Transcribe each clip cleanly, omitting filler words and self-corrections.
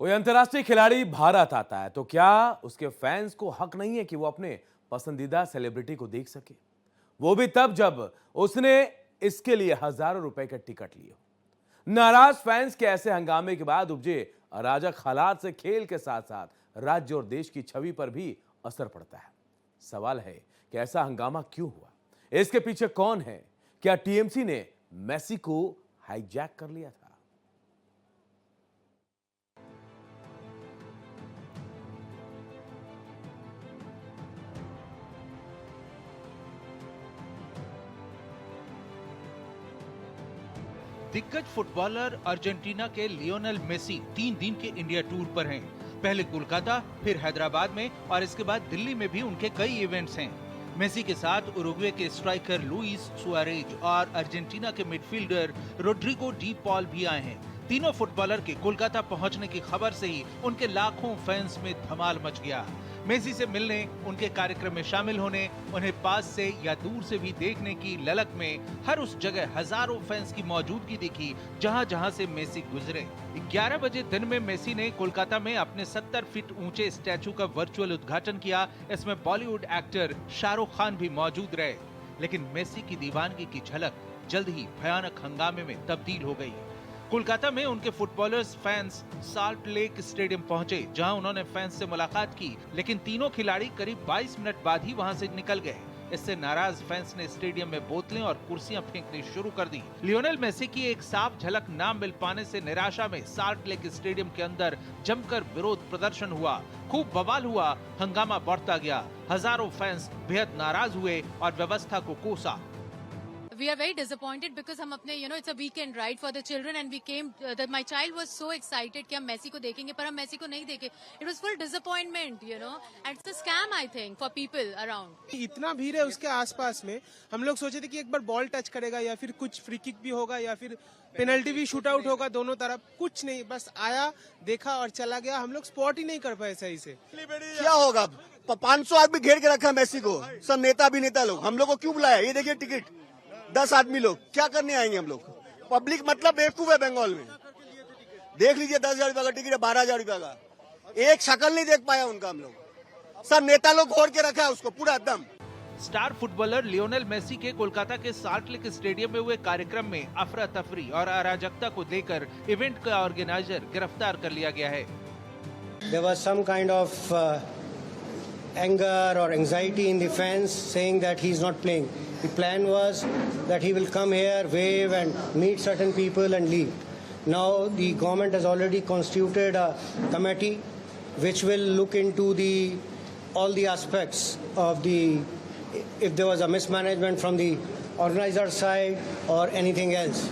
कोई अंतर्राष्ट्रीय खिलाड़ी भारत आता है तो क्या उसके फैंस को हक नहीं है कि वो अपने पसंदीदा सेलिब्रिटी को देख सके, वो भी तब जब उसने इसके लिए हजारों रुपए के टिकट लिए हो। नाराज फैंस के ऐसे हंगामे के बाद उपजे अराजक हालात से खेल के साथ साथ राज्य और देश की छवि पर भी असर पड़ता है। सवाल है कि ऐसा हंगामा क्यों हुआ, इसके पीछे कौन है? क्या टीएमसी ने मेसी को हाईजैक कर लिया था? दिग्गज फुटबॉलर अर्जेंटीना के लियोनेल मेसी 3 दिन के इंडिया टूर पर हैं। पहले कोलकाता, फिर हैदराबाद में और इसके बाद दिल्ली में भी उनके कई इवेंट्स हैं। मेसी के साथ उरुग्वे के स्ट्राइकर लुइस सुआरेज और अर्जेंटीना के मिडफील्डर रोड्रिगो डी पॉल भी आए हैं। तीनों फुटबॉलर के कोलकाता पहुंचने की खबर से ही उनके लाखों फैंस में धमाल मच गया। मेसी से मिलने, उनके कार्यक्रम में शामिल होने, उन्हें पास से या दूर से भी देखने की ललक में हर उस जगह हजारों फैंस की मौजूदगी दिखी जहां जहां से मेसी गुजरे। 11 बजे दिन में मेसी ने कोलकाता में अपने 70 फीट ऊंचे स्टैचू का वर्चुअल उद्घाटन किया। इसमें बॉलीवुड एक्टर शाहरुख खान भी मौजूद रहे, लेकिन मेसी की दीवानगी की झलक जल्द ही भयानक हंगामे में तब्दील हो गई। कोलकाता में उनके footballers fans salt lake stadium पहुंचे, जहां उन्होंने फैंस से मुलाकात की, लेकिन तीनों खिलाड़ी करीब 22 मिनट बाद ही वहां से निकल गए। इससे नाराज फैंस ने स्टेडियम में बोतलें और कुर्सियां फेंकनी शुरू कर दी। लियोनेल मेसी की एक साफ झलक ना मिल पाने से निराशा में साल्ट लेक स्टेडियम के अंदर जमकर विरोध प्रदर्शन हुआ। खूब बवाल हुआ, हंगामा बढ़ता गया। हजारों फैंस बेहद नाराज हुए और व्यवस्था को कोसा। We are very disappointed because हम अपने it's a weekend right for the children and we came that my child was so excited कि हम मेसी को देखेंगे, पर हम मेसी को नहीं देखे। It was full disappointment, and it's a scam I think for people around. इतना भीड़ है उसके आसपास में, हम लोग सोचे थे कि एक बार बॉल टच करेगा या फिर कुछ फ्री किक भी होगा या फिर पेनल्टी भी शूट आउट होगा दोनों तरफ। कुछ नहीं, बस आया, देखा और चला गया। हम लोग स्पॉट ही नहीं कर पाए सही से। क्या होगा? 500 आदमी घेर के रखा मेसी को, सब नेता अभिनेता लोग। हम लोग को क्यों बुलाया? ये देखिए टिकट 10 आदमी लोग, क्या करने आएंगे हम लोग? पब्लिक मतलब बेवकूफ है बंगाल में। देख लीजिए 10,000 रुपए का टिकट है, 12,000 रुपए का। एक शक्ल नहीं देख पाया उनका हम लोग। सब नेता लोग घोड़ के रखा है उसको पूरा एकदम। स्टार फुटबॉलर लियोनेल मेसी के कोलकाता के साल्ट लेक स्टेडियम में हुए कार्यक्रम में अफरा तफरी और अराजकता को लेकर इवेंट का ऑर्गेनाइजर गिरफ्तार कर लिया गया है। There was some kind of anger or anxiety in the fans saying that he's not playing. The plan was that he will come here, wave and meet certain people and leave. Now the government has already constituted a committee which will look into all the aspects of if there was a mismanagement from the organizer side or anything else.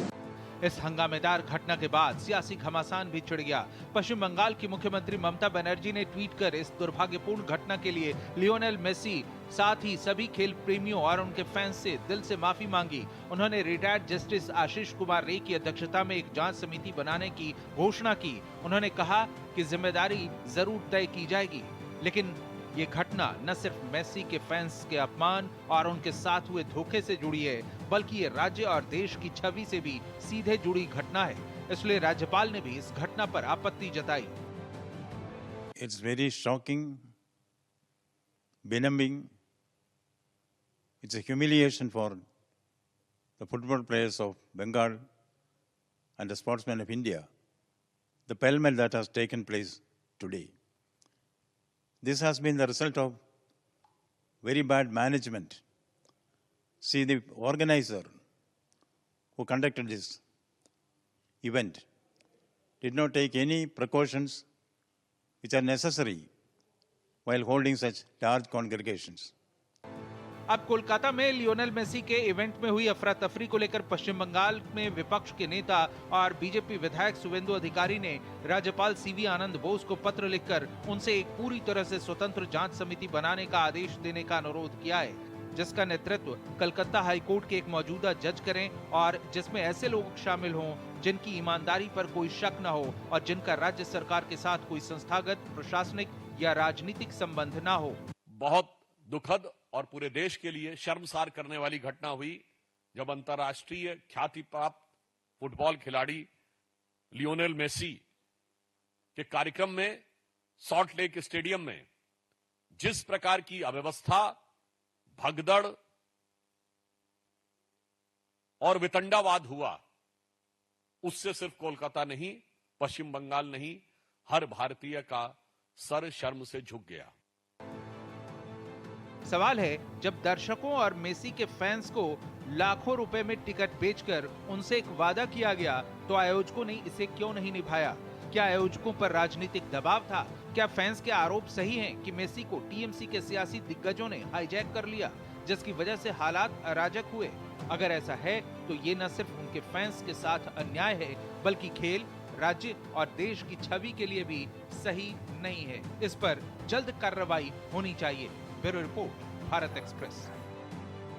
इस हंगामेदार घटना के बाद सियासी घमासान भी छिड़ गया। पश्चिम बंगाल की मुख्यमंत्री ममता बनर्जी ने ट्वीट कर इस दुर्भाग्यपूर्ण घटना के लिए लियोनेल मेसी साथ ही सभी खेल प्रेमियों और उनके फैंस से दिल से माफी मांगी। उन्होंने रिटायर्ड जस्टिस आशीष कुमार रे की अध्यक्षता में एक जांच समिति बनाने की घोषणा की। उन्होंने कहा कि जिम्मेदारी जरूर तय की जाएगी, लेकिन ये घटना न सिर्फ मेसी के फैंस के अपमान और उनके साथ हुए धोखे से जुड़ी है, बल्कि ये राज्य और देश की छवि से भी सीधे जुड़ी घटना है। इसलिए राज्यपाल ने भी इस घटना पर आपत्ति जताई। It's very shocking, benumbing. It's a humiliation for the football players of Bengal and the sportsmen of India. The pell-mell that has taken place today. This has been the result of very bad management. See, the organizer who conducted this event did not take any precautions which are necessary while holding such large congregations. अब कोलकाता में Lionel Messi के event में हुई अफरा तफरी को लेकर पश्चिम बंगाल में विपक्ष के नेता और बीजेपी विधायक शुवेंदु अधिकारी ने राज्यपाल सीवी आनंद बोस को पत्र लिखकर उनसे एक पूरी तरह से स्वतंत्र जांच समिति बनाने का आदेश देने का अनुरोध किया है, जिसका नेतृत्व कलकत्ता हाईकोर्ट के एक मौजूदा जज करें और जिसमें ऐसे लोग शामिल हों जिनकी ईमानदारी पर कोई शक न हो और जिनका राज्य सरकार के साथ कोई संस्थागत, प्रशासनिक या राजनीतिक संबंध न हो। बहुत दुखद और पूरे देश के लिए शर्मसार करने वाली घटना हुई जब अंतर्राष्ट्रीय ख्याति प्राप्त फुटबॉल खिलाड़ी लियोनेल मेसी कि कार्यक्रम में सॉल्ट लेक स्टेडियम में जिस प्रकार की अव्यवस्था, भगदड़ और वितंडावाद हुआ, उससे सिर्फ कोलकाता नहीं, पश्चिम बंगाल नहीं, हर भारतीय का सर शर्म से झुक गया। सवाल है, जब दर्शकों और मेसी के फैंस को लाखों रुपए में टिकट बेचकर उनसे एक वादा किया गया, तो आयोजकों ने इसे क्यों नहीं निभाया? क्या आयोजकों पर राजनीतिक दबाव था? क्या फैंस के आरोप सही हैं कि मेसी को टीएमसी के सियासी दिग्गजों ने हाईजैक कर लिया, जिसकी वजह से हालात अराजक हुए? अगर ऐसा है तो ये न सिर्फ उनके फैंस के साथ अन्याय है, बल्कि खेल, राज्य और देश की छवि के लिए भी सही नहीं है। इस पर जल्द कार्रवाई होनी चाहिए। Bureau report, Bharat express.